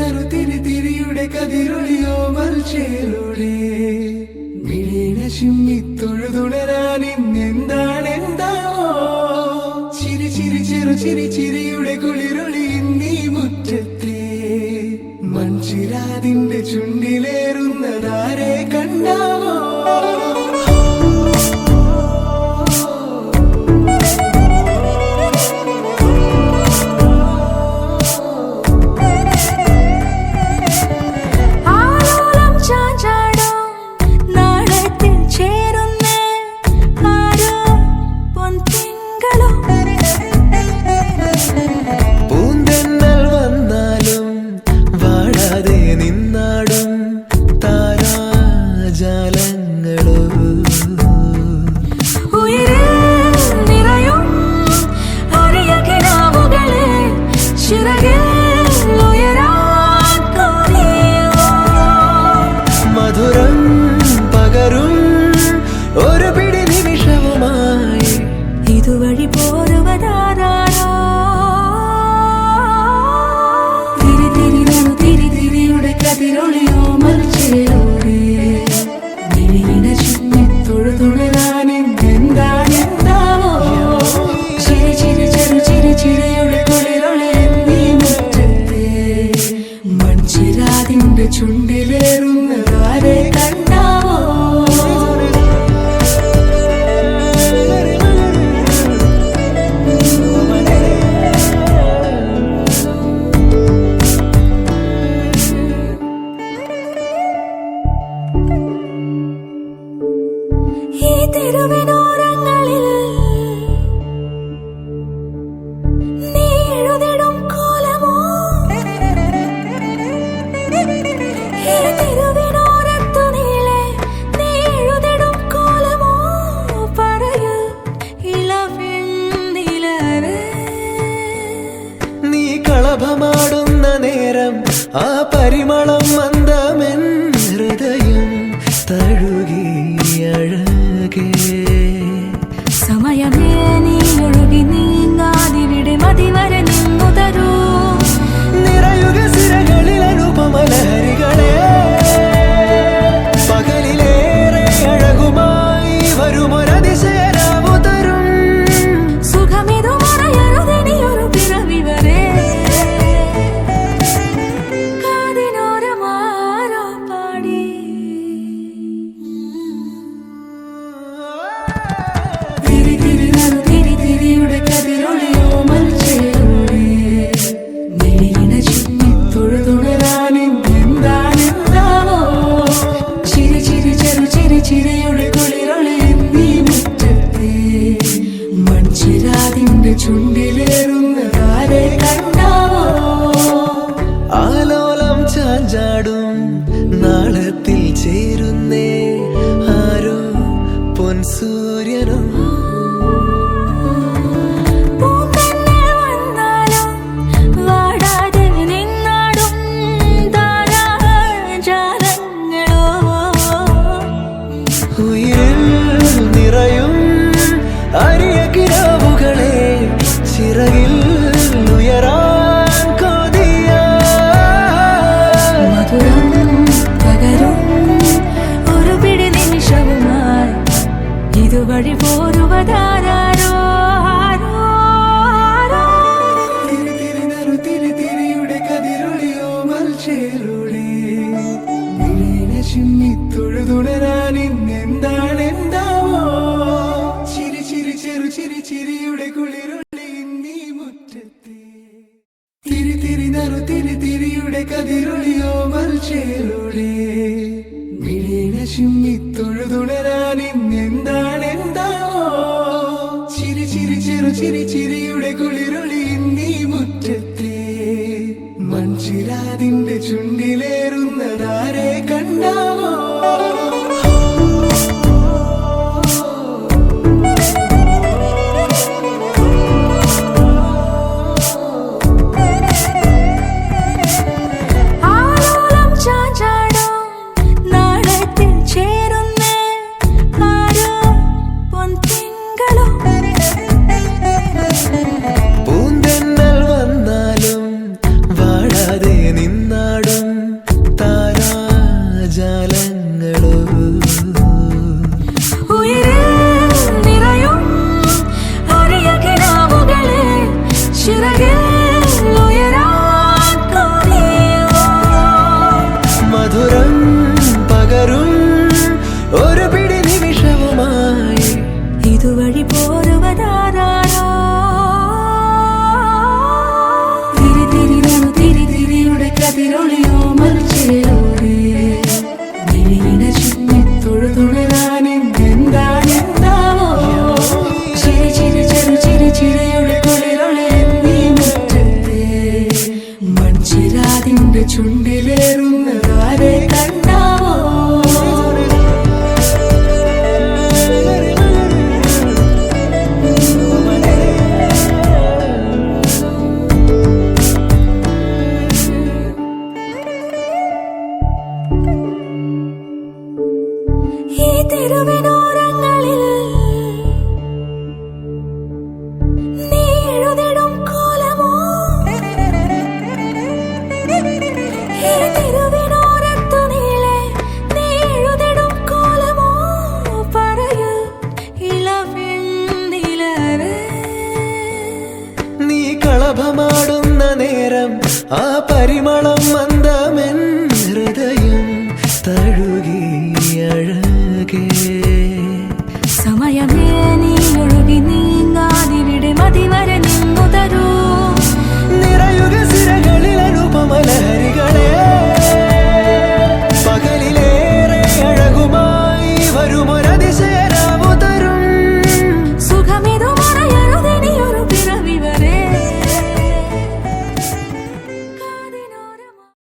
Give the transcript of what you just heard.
തിരിയുടെ കതിരൊളിയോ മൽച്ചേലൂടെ മിഴീണ ചിമ്മിത്തൊഴുതുണരാൻ ഇന്നെന്താണെന്താവോ ചിരി ചിരി ചെറു ചിരി ചിരിയുടെ കുളിരൊളി നീ മുറ്റത്തെ മൺചിരാതിന്റെ ചുണ്ടിലേറുന്നതാരെ കണ്ടാവോ ഇതുവഴി പോരുവതാരോ തിരിയുടെ കതിരൊളിയോ മൽച്ചേലൂടെ മിഴീണ ചിമ്മിത്തൊഴുതുണരാൻ എന്താണെന്താവോ ചിരി ചിരി ചെറു ചിരി ചിരിയുടെ കുളിരൊളി നീ മുറ്റത്തെ മൺചിരാതിന്റെ ചുണ്ടിലേറുന്നതാരെ കണ്ടാവോ ഈ തെരുവിനോരങ്ങളിൽ നീ എഴുതിടും കോലമോ ഈ തെരുവിനോരത്തു നീളെ നീ എഴുതിടും കോലമോ പറയൂ ഇളവെണ്ണിലവേ നീ കളഭമാടുന്ന നേരം ആ പരിമളം മന്ദമെൻ ഹൃദയം തഴുകി സമയമേ നീ ഒഴുകി നീങ്ങാതിവിടെ മതിവരെ നിന്നു തരൂ നിറയുക സിരകളിൽ അനുപമലഹരികളെ പകലിലേറെ അഴകുമായി വരുമൊരതിശയരാവു തരും സുഖമിതു മറയരുതെനിയൊരു പിറവി വരെ കാതിനോരമാരോ പാടി തിരിയുടെ കതിരൊളിയോ മൽച്ചേലൂടെ മിഴീണ ചിമ്മിത്തൊഴുതുണരാൻ എന്താണെന്താവോ ചിരി ചിരി ചെറു ചിരി ചിരിയുടെ കുളിരൊളി നീ മുറ്റത്തെ മൺചിരാതിന്റെ ചുണ്ടിലേറുന്നതാരെ കണ്ടാവോ ആലോലം ചാഞ്ചാടും നാളത്തിൽ ചേരുന്നേ ആരോ പൊൻസൂര്യനും നിറയും അരിയ കിരാവുകളെ ചിറകിൽ ഉയരാൻ കൊതിയ മധുരം പകരും ഒരു പിടി നിമിഷവുമായി ഇതുവഴി പോരുവതാരോ തിരിയുടെ കതിരൊളിയോ മൽച്ചേലൂടെ മിഴീണ ചിമ്മിത്തൊഴുതുണരാൻ ഇന്നെന്താണെന്താവോ ചിരി ചിരി ചെറു ചിരി ചിരിയുടെ കുളിരൊളി നീ മുറ്റത്തെ തിരിയുടെ കതിരൊളിയോ മൽച്ചേലൂടെ മിഴീണ ചിമ്മിത്തൊഴുതുണരാൻ ഇന്നെന്താണെന്താവോ ചിരി ചിരി ചെറു ചിരി ചിരിയുടെ കുളിരൊളി നീ മുറ്റത്തെ മൺചിരാതിന്റെ ചുണ്ടിലേറുന്നതാരെ കണ്ടാവോ പൂന്തെന്നൽ വന്നാലും വാഴാതെ നിന്നാ നിന്റെ ചുണ്ടിലേറുന്നതാരെ കണ്ടാവോ ഈ തെരുവിനോരങ്ങളിൽ നീ എഴുതിടും കോലമോ ഈ തെരുവിനോരത്തു നീളെ നീ എഴുതിടും കോലമോ പറയൂ ഇളവെണ്ണിലവേ നീ കളഭമാടുന്ന നേരം ആ പരിമളം മന്ദമെൻ